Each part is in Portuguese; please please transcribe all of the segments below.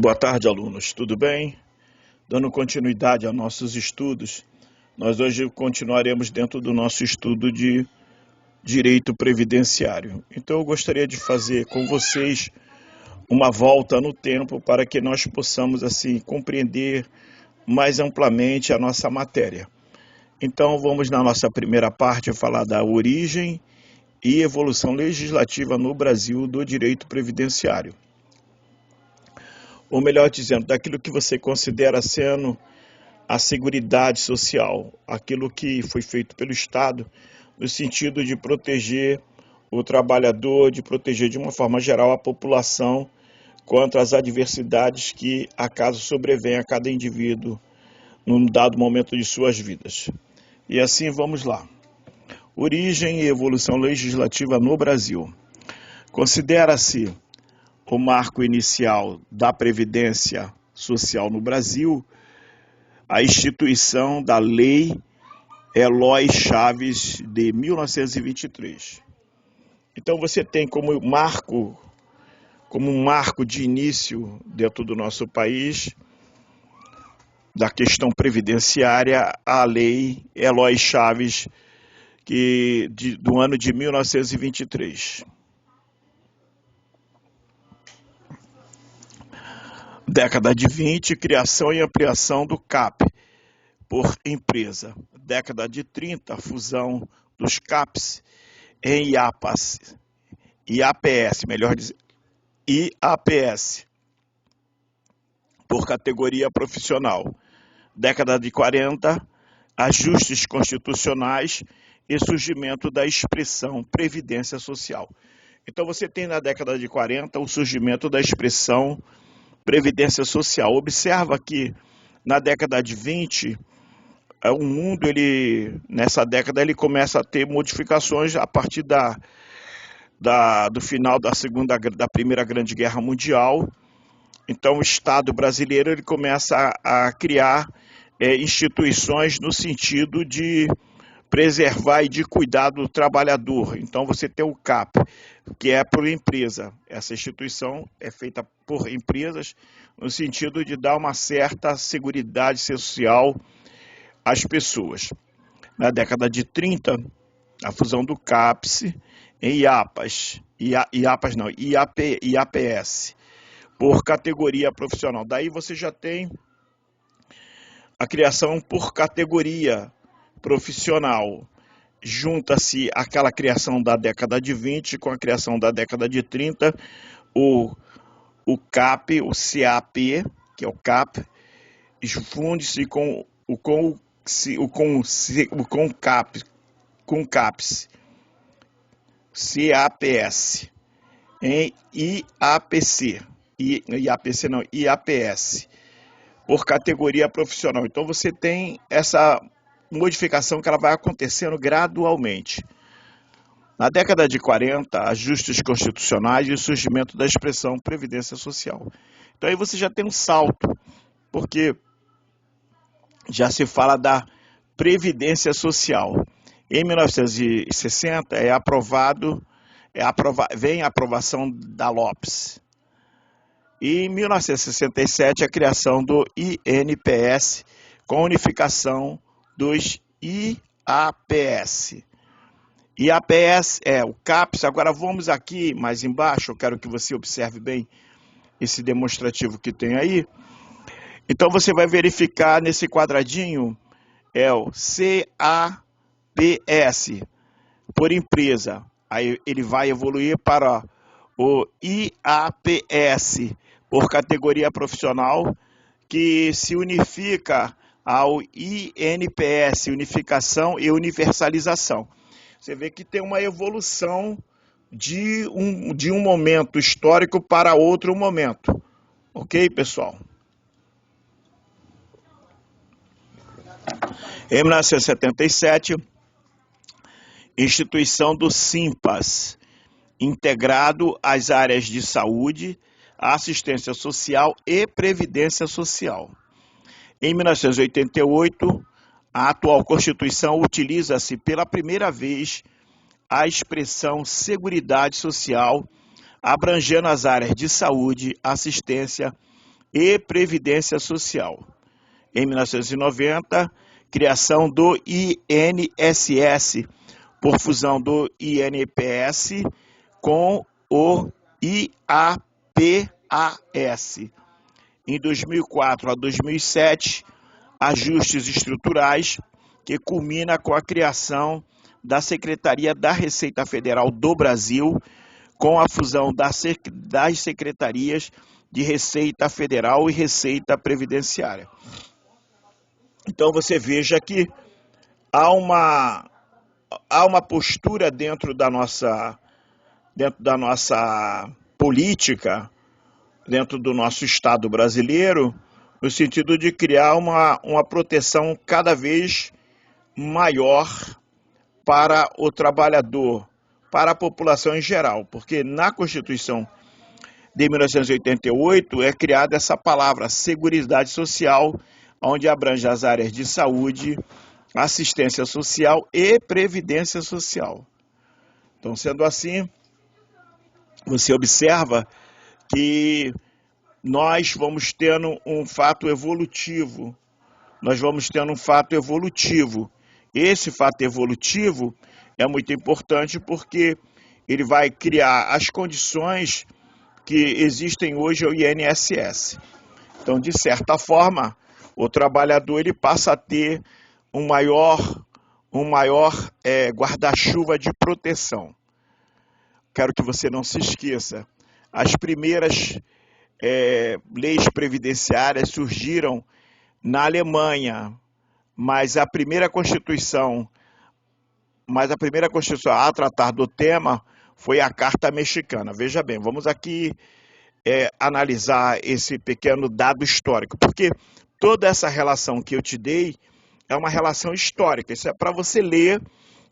Boa tarde, alunos. Tudo bem? Dando continuidade a nossos estudos, nós hoje continuaremos dentro do nosso estudo de direito previdenciário. Então, eu gostaria de fazer com vocês uma volta no tempo para que nós possamos, assim, compreender mais amplamente a nossa matéria. Então, vamos na nossa primeira parte falar da origem e evolução legislativa no Brasil do direito previdenciário. Ou melhor dizendo, daquilo que você considera sendo a Seguridade Social, aquilo que foi feito pelo Estado no sentido de proteger o trabalhador, de proteger de uma forma geral a população contra as adversidades que acaso sobrevêm a cada indivíduo num dado momento de suas vidas. E assim vamos lá. Origem e evolução legislativa no Brasil. Considera-se o marco inicial da Previdência Social no Brasil a instituição da Lei Eloy Chaves de 1923. Então você tem como um marco de início dentro do nosso país da questão previdenciária a Lei Eloy Chaves do ano de 1923. Década de 20, criação e ampliação do CAP por empresa. Década de 30, fusão dos CAPs em IAPS, melhor dizer, IAPS, por categoria profissional. Década de 40, ajustes constitucionais e surgimento da expressão Previdência Social. Então você tem na década de 40 o surgimento da expressão Previdência Social. Observa que na década de 20, o mundo, nessa década, ele começa a ter modificações a partir do final da Primeira Grande Guerra Mundial. Então o Estado brasileiro ele começa a criar instituições no sentido de preservar e de cuidar do trabalhador. Então você tem o CAP, que é por empresa. Essa instituição é feita por empresas no sentido de dar uma certa seguridade social às pessoas. Na década de 30, a fusão do CAPS em IAPS, por categoria profissional. Daí você já tem a criação por categoria profissional. Junta-se aquela criação da década de 20 com a criação da década de 30, o CAP, o CAP, que é o CAP, funde-se com o CAPS, CAPS, em IAPS, por categoria profissional. Então você tem essa modificação que ela vai acontecendo gradualmente. Na década de 40, ajustes constitucionais e o surgimento da expressão Previdência Social. Então aí você já tem um salto, porque já se fala da Previdência Social. Em 1960 vem a aprovação da LOPS. E em 1967 a criação do INPS com a unificação dos IAPS. IAPS é o CAPS. Agora vamos aqui mais embaixo, eu quero que você observe bem esse demonstrativo que tem aí. Então você vai verificar nesse quadradinho, é o CAPS, por empresa. Aí ele vai evoluir para o IAPS, por categoria profissional, que se unifica ao INPS, unificação e universalização. Você vê que tem uma evolução de um momento histórico para outro momento. Ok, pessoal? Em 1977, instituição do SIMPAS, integrado às áreas de saúde, assistência social e previdência social. Em 1988, a atual Constituição utiliza-se pela primeira vez a expressão Seguridade Social, abrangendo as áreas de saúde, assistência e Previdência Social. Em 1990, criação do INSS, por fusão do INPS com o IAPAS. Em 2004 a 2007, ajustes estruturais, que culmina com a criação da Secretaria da Receita Federal do Brasil, com a fusão das secretarias de Receita Federal e Receita Previdenciária. Então você veja que há uma postura dentro da nossa política, dentro do nosso Estado brasileiro, no sentido de criar uma proteção cada vez maior para o trabalhador, para a população em geral, porque na Constituição de 1988 é criada essa palavra, Seguridade Social, onde abrange as áreas de saúde, assistência social e previdência social. Então, sendo assim, você observa que nós vamos tendo um fato evolutivo. Esse fato evolutivo é muito importante porque ele vai criar as condições que existem hoje ao INSS. Então, de certa forma, o trabalhador ele passa a ter um maior guarda-chuva de proteção. Quero que você não se esqueça, as primeiras leis previdenciárias surgiram na Alemanha, mas a primeira Constituição a tratar do tema foi a Carta Mexicana. Veja bem, vamos aqui analisar esse pequeno dado histórico, porque toda essa relação que eu te dei é uma relação histórica. Isso é para você ler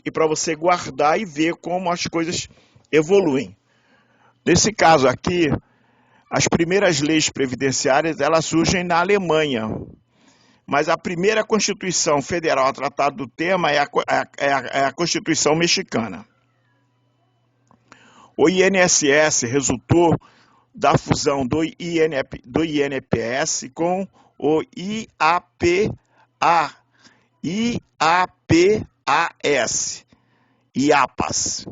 e para você guardar e ver como as coisas evoluem. Nesse caso aqui, as primeiras leis previdenciárias elas surgem na Alemanha, mas a primeira Constituição Federal a tratar do tema é a Constituição Mexicana. O INSS resultou da fusão do INPS com o IAPAS.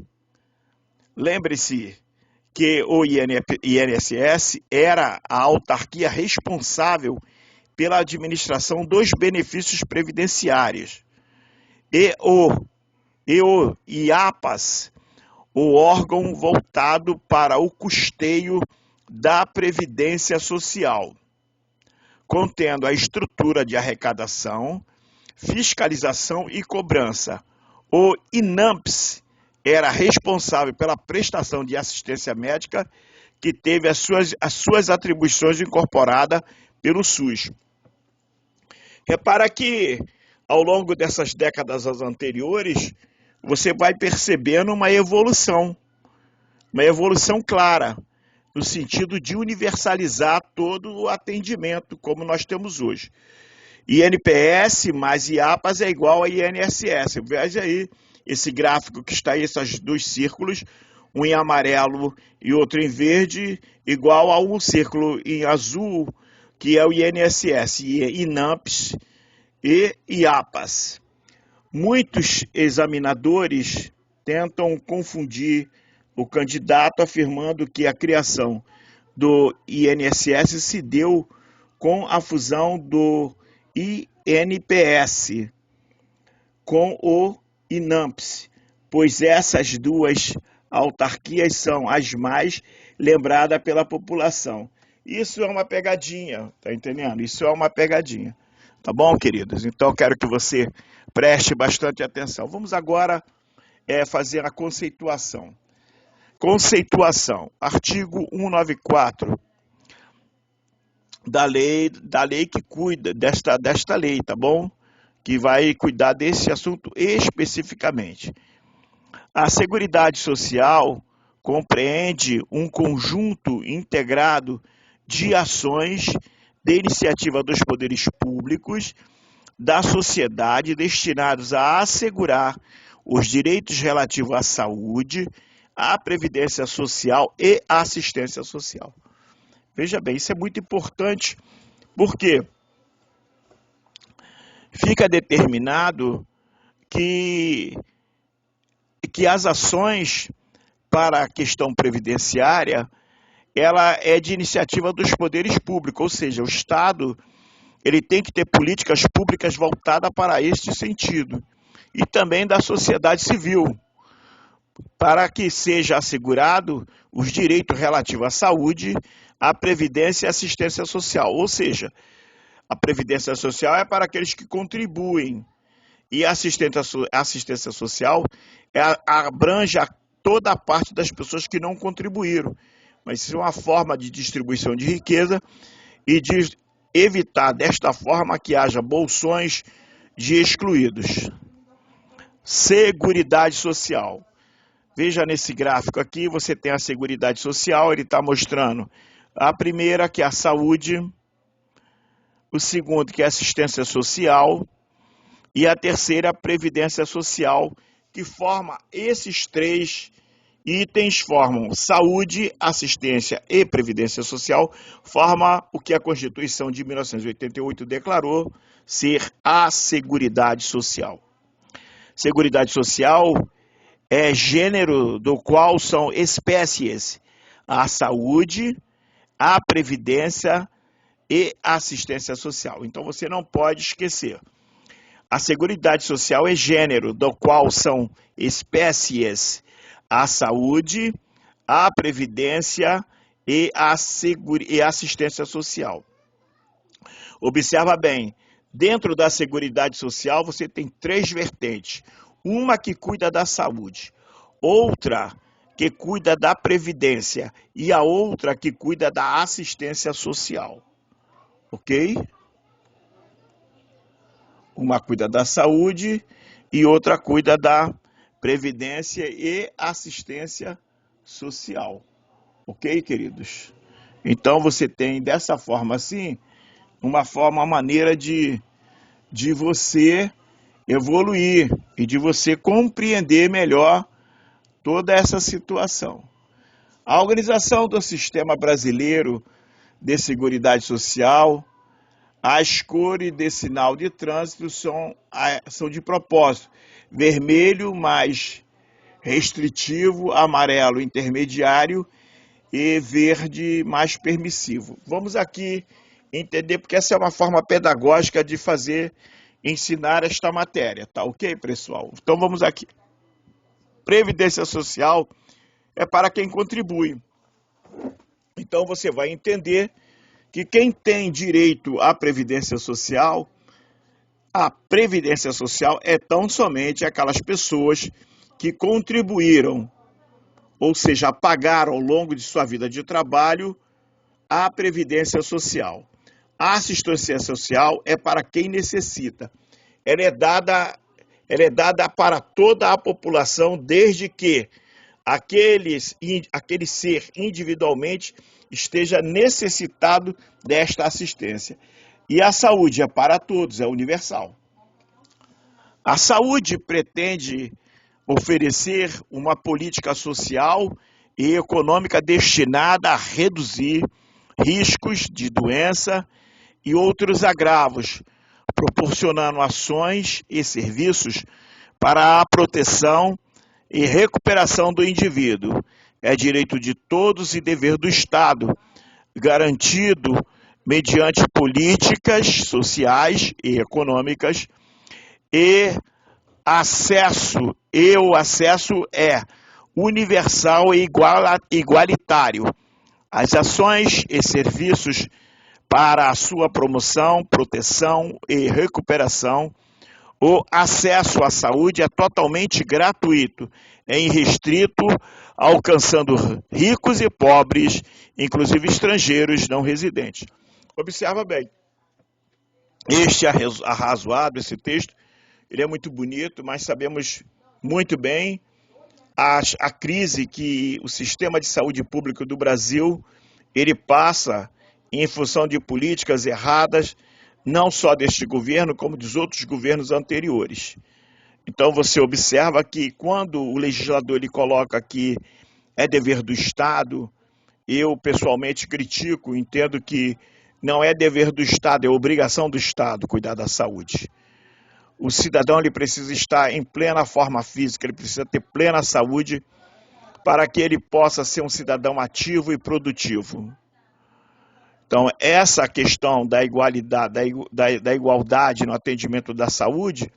Lembre-se que o INSS era a autarquia responsável pela administração dos benefícios previdenciários. E o IAPAS, o órgão voltado para o custeio da Previdência Social, contendo a estrutura de arrecadação, fiscalização e cobrança. O INAMPS era responsável pela prestação de assistência médica, que teve as suas atribuições incorporadas pelo SUS. Repara que, ao longo dessas décadas anteriores, você vai percebendo uma evolução clara, no sentido de universalizar todo o atendimento, como nós temos hoje. INPS mais IAPAS é igual a INSS. Veja aí esse gráfico que está aí, esses dois círculos, um em amarelo e outro em verde, igual a um círculo em azul, que é o INSS, INAMPS e IAPAS. Muitos examinadores tentam confundir o candidato afirmando que a criação do INSS se deu com a fusão do INPS com o INAMPS, pois essas duas autarquias são as mais lembradas pela população. Isso é uma pegadinha, tá entendendo? Isso é uma pegadinha. Tá bom, queridos? Então, quero que você preste bastante atenção. Vamos agora fazer a conceituação. Conceituação. Artigo 194 da lei que cuida desta lei, tá bom? Que vai cuidar desse assunto especificamente. A Seguridade Social compreende um conjunto integrado de ações de iniciativa dos poderes públicos, da sociedade, destinados a assegurar os direitos relativos à saúde, à previdência social e à assistência social. Veja bem, isso é muito importante, porque fica determinado que as ações para a questão previdenciária, ela é de iniciativa dos poderes públicos, ou seja, o Estado ele tem que ter políticas públicas voltadas para este sentido, e também da sociedade civil, para que seja assegurado os direitos relativos à saúde, à previdência e assistência social, ou seja, a previdência social é para aqueles que contribuem, e a assistência social abrange toda a parte das pessoas que não contribuíram. Mas isso é uma forma de distribuição de riqueza e de evitar, desta forma, que haja bolsões de excluídos. Seguridade social. Veja nesse gráfico aqui, você tem a Seguridade Social, ele está mostrando a primeira, que é a saúde, o segundo, que é a assistência social, e a terceira, a previdência social, que forma esses três itens, formam saúde, assistência e previdência social, forma o que a Constituição de 1988 declarou ser a Seguridade Social. Seguridade Social é gênero do qual são espécies a saúde, a previdência e a assistência social. Então você não pode esquecer. A Seguridade Social é gênero, do qual são espécies a saúde, a previdência e a assistência social. Observa bem, dentro da Seguridade Social você tem três vertentes. Uma que cuida da saúde, outra que cuida da previdência e a outra que cuida da assistência social. Ok? Uma cuida da saúde e outra cuida da previdência e assistência social. Ok, queridos? Então você tem dessa forma assim, uma maneira de você evoluir e de você compreender melhor toda essa situação. A organização do Sistema Brasileiro de Seguridade Social, as cores de sinal de trânsito são de propósito. Vermelho mais restritivo, amarelo intermediário e verde mais permissivo. Vamos aqui entender, porque essa é uma forma pedagógica de ensinar esta matéria, tá ok, pessoal? Então vamos aqui. Previdência Social é para quem contribui. Então você vai entender que quem tem direito à Previdência Social, a Previdência Social é tão somente aquelas pessoas que contribuíram, ou seja, pagaram ao longo de sua vida de trabalho a Previdência Social. A assistência social é para quem necessita. Ela é dada para toda a população, desde que aquele ser individualmente esteja necessitado desta assistência. E a saúde é para todos, é universal. A saúde pretende oferecer uma política social e econômica destinada a reduzir riscos de doença e outros agravos, proporcionando ações e serviços para a proteção e recuperação do indivíduo. É direito de todos e dever do Estado, garantido mediante políticas sociais e econômicas e o acesso é universal e igualitário. As ações e serviços para a sua promoção, proteção e recuperação. O acesso à saúde é totalmente gratuito, é irrestrito, alcançando ricos e pobres, inclusive estrangeiros não residentes. Observa bem, este arrazoado, esse texto, ele é muito bonito, mas sabemos muito bem a crise que o sistema de saúde pública do Brasil, ele passa em função de políticas erradas, não só deste governo, como dos outros governos anteriores. Então você observa que quando o legislador ele coloca que é dever do Estado eu pessoalmente critico, entendo que não é dever do Estado, é obrigação do Estado cuidar da saúde. O cidadão ele precisa estar em plena forma física, ele precisa ter plena saúde para que ele possa ser um cidadão ativo e produtivo. Então, essa questão da igualdade no atendimento da saúde,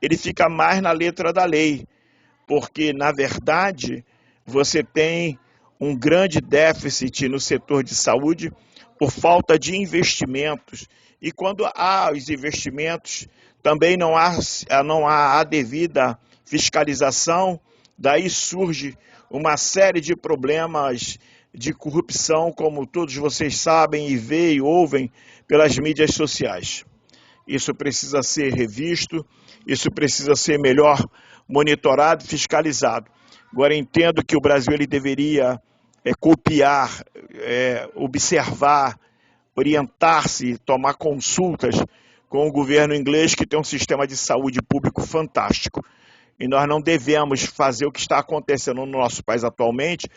ele fica mais na letra da lei, porque, na verdade, você tem um grande déficit no setor de saúde por falta de investimentos. E quando há os investimentos, também não há a devida fiscalização, daí surge uma série de problemas de corrupção, como todos vocês sabem e veem e ouvem pelas mídias sociais. Isso precisa ser revisto, isso precisa ser melhor monitorado e fiscalizado. Agora, entendo que o Brasil ele deveria copiar, observar, orientar-se, tomar consultas com o governo inglês, que tem um sistema de saúde público fantástico. E nós não devemos fazer o que está acontecendo no nosso país atualmente,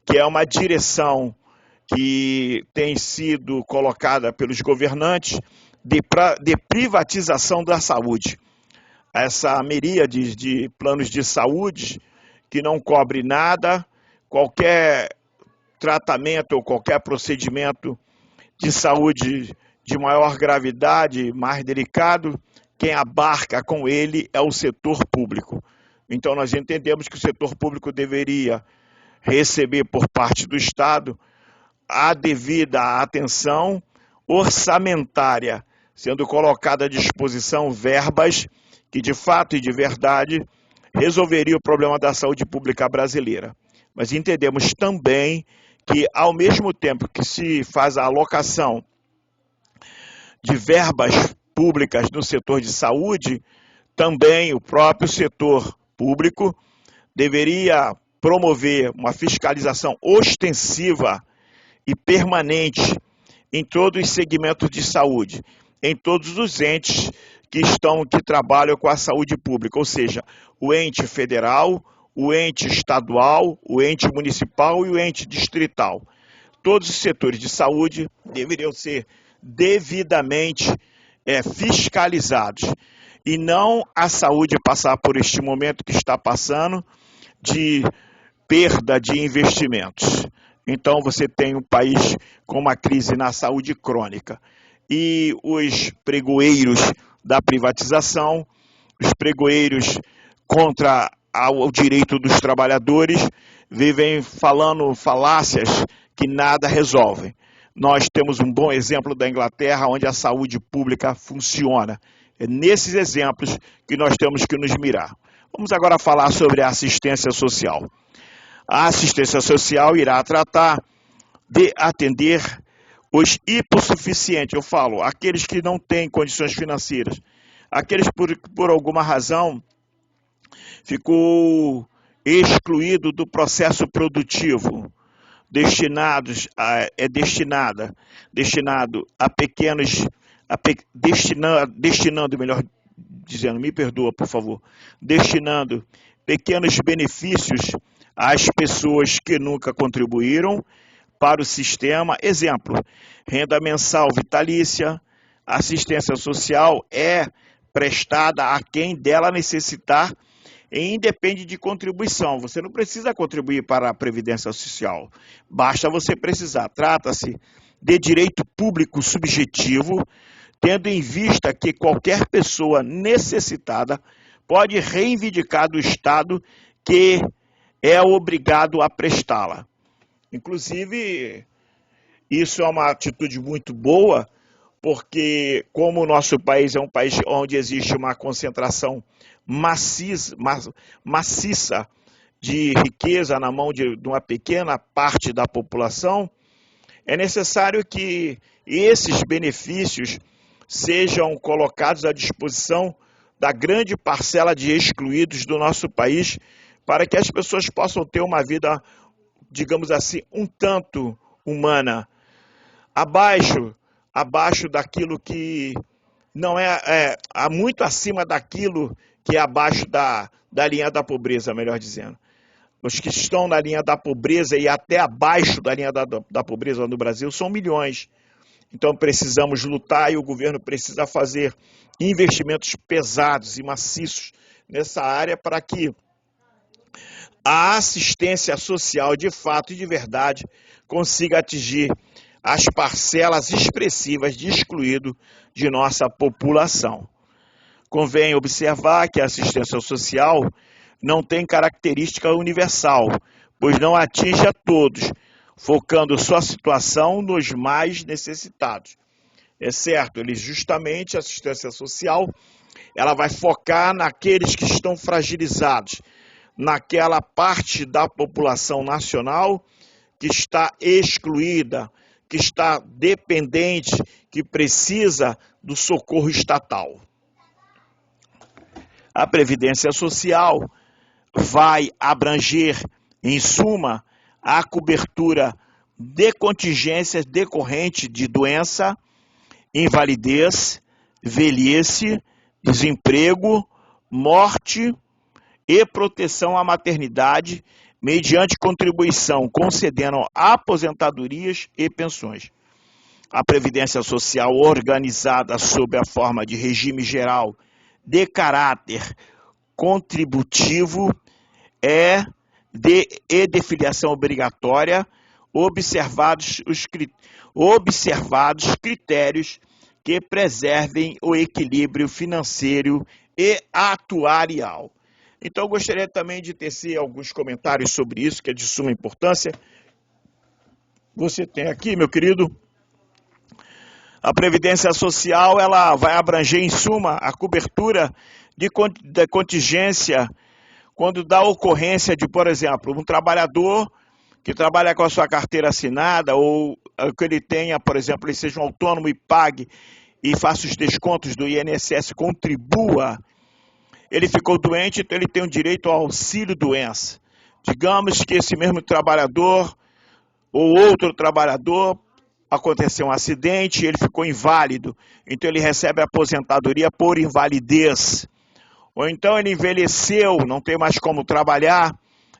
que é uma direção que tem sido colocada pelos governantes de privatização da saúde. Essa miríade de planos de saúde que não cobre nada, qualquer tratamento ou qualquer procedimento de saúde de maior gravidade, mais delicado, quem abarca com ele é o setor público. Então nós entendemos que o setor público deveria receber por parte do Estado a devida atenção orçamentária, sendo colocada à disposição verbas que de fato e de verdade resolveria o problema da saúde pública brasileira. Mas entendemos também que, ao mesmo tempo que se faz a alocação de verbas públicas no setor de saúde, também o próprio setor público deveria promover uma fiscalização ostensiva e permanente em todos os segmentos de saúde, em todos os entes que trabalham com a saúde pública, ou seja, o ente federal, o ente estadual, o ente municipal e o ente distrital. Todos os setores de saúde deveriam ser devidamente fiscalizados e não a saúde passar por este momento que está passando de perda de investimentos. Então você tem um país com uma crise na saúde crônica e os pregoeiros da privatização, os pregoeiros contra o direito dos trabalhadores, vivem falando falácias que nada resolvem. Nós temos um bom exemplo da Inglaterra, onde a saúde pública funciona. É nesses exemplos que nós temos que nos mirar. Vamos agora falar sobre a assistência social. A assistência social irá tratar de atender os hipossuficientes, eu falo, aqueles que não têm condições financeiras, aqueles por alguma razão ficou excluído do processo produtivo, destinado a pequenos, destinando, melhor dizendo, me perdoa, por favor, destinando pequenos benefícios às pessoas que nunca contribuíram para o sistema. Exemplo, renda mensal vitalícia, assistência social é prestada a quem dela necessitar e independe de contribuição. Você não precisa contribuir para a Previdência Social, basta você precisar. Trata-se de direito público subjetivo, tendo em vista que qualquer pessoa necessitada pode reivindicar do Estado que é obrigado a prestá-la. Inclusive, isso é uma atitude muito boa, porque como o nosso país é um país onde existe uma concentração maciça de riqueza na mão de uma pequena parte da população, é necessário que esses benefícios sejam colocados à disposição da grande parcela de excluídos do nosso país, para que as pessoas possam ter uma vida, digamos assim, um tanto humana, abaixo daquilo que não muito acima daquilo que é abaixo da linha da pobreza, melhor dizendo. os que estão na linha da pobreza e até abaixo da linha da pobreza no Brasil são milhões. Então precisamos lutar e o governo precisa fazer investimentos pesados e maciços nessa área para que a assistência social de fato e de verdade consiga atingir as parcelas expressivas de excluído de nossa população. Convém observar que a assistência social não tem característica universal, pois não atinge a todos, focando sua situação nos mais necessitados. É certo, justamente a assistência social, ela vai focar naqueles que estão fragilizados, naquela parte da população nacional que está excluída, que está dependente, que precisa do socorro estatal. A Previdência Social vai abranger, em suma, a cobertura de contingências decorrentes de doença, invalidez, velhice, desemprego, morte e proteção à maternidade, mediante contribuição concedendo aposentadorias e pensões. A Previdência Social organizada sob a forma de regime geral de caráter contributivo e de filiação obrigatória, observados critérios que preservem o equilíbrio financeiro e atuarial. Então, eu gostaria também de tecer alguns comentários sobre isso, que é de suma importância. Você tem aqui, meu querido, a Previdência Social, ela vai abranger, em suma, a cobertura de contingência quando dá ocorrência de, por exemplo, um trabalhador que trabalha com a sua carteira assinada ou que ele tenha, por exemplo, ele seja um autônomo e pague e faça os descontos do INSS, contribua. Ele ficou doente, então ele tem o direito ao auxílio-doença. Digamos que esse mesmo trabalhador ou outro trabalhador aconteceu um acidente, ele ficou inválido, então ele recebe a aposentadoria por invalidez. Ou então ele envelheceu, não tem mais como trabalhar,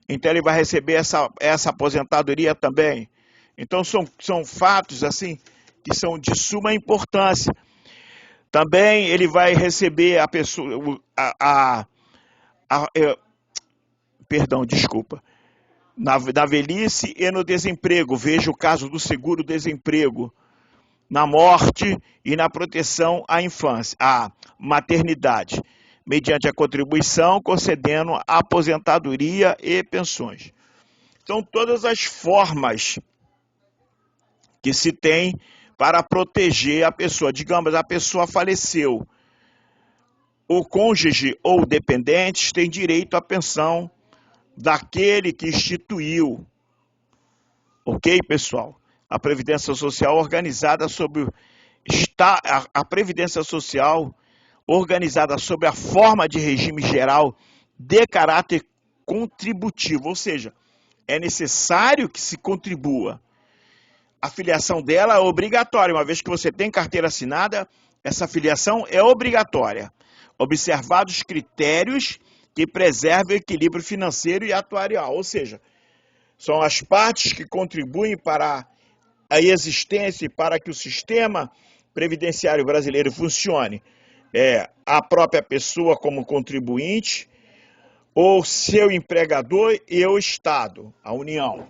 então ele vai receber essa aposentadoria também. Então são fatos assim que são de suma importância. Também ele vai receber a pessoa, na velhice e no desemprego. Veja o caso do seguro-desemprego, na morte e na proteção à infância, à maternidade, mediante a contribuição, concedendo aposentadoria e pensões. Então, todas as formas que se tem para proteger a pessoa. Digamos, a pessoa faleceu. O cônjuge ou dependentes têm direito à pensão daquele que instituiu. Ok, pessoal? A Previdência Social organizada sobre a Previdência Social organizada sob a forma de regime geral de caráter contributivo, ou seja, é necessário que se contribua. A filiação dela é obrigatória, uma vez que você tem carteira assinada, essa filiação é obrigatória, observados critérios que preservem o equilíbrio financeiro e atuarial, ou seja, são as partes que contribuem para a existência e para que o sistema previdenciário brasileiro funcione. A própria pessoa como contribuinte, ou seu empregador e o Estado, a União.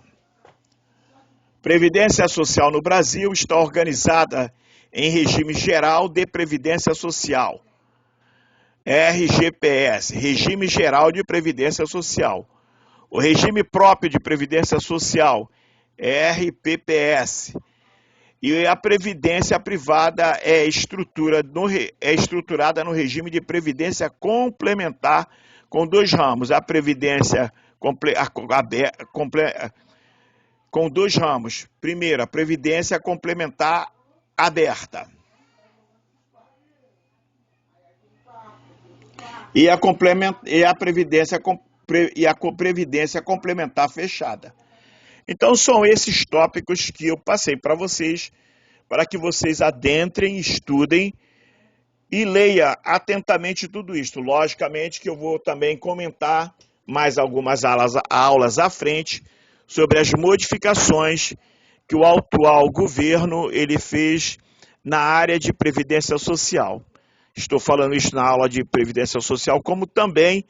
Previdência Social no Brasil está organizada em regime geral de Previdência Social, RGPS, Regime Geral de Previdência Social. O regime próprio de Previdência Social, RPPS. E a Previdência Privada é estruturada no regime de Previdência Complementar com dois ramos. A Previdência com dois ramos. Primeiro, a Previdência Complementar Aberta. E a Previdência Complementar Fechada. Então, são esses tópicos que eu passei para vocês, para que vocês adentrem, estudem e leiam atentamente tudo isso. Logicamente que eu vou também comentar mais algumas aulas à frente sobre as modificações que o atual governo ele fez na área de previdência social. Estou falando isso na aula de previdência social, como também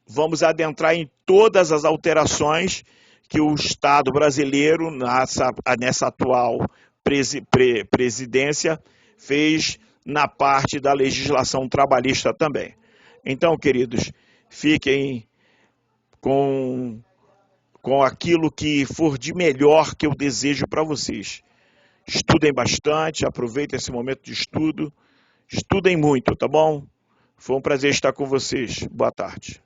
vamos adentrar em todas as alterações que o Estado brasileiro, nessa atual presidência, fez na parte da legislação trabalhista também. Então, queridos, fiquem com aquilo que for de melhor que eu desejo para vocês. Estudem bastante, aproveitem esse momento de estudo, estudem muito, tá bom? Foi um prazer estar com vocês. Boa tarde.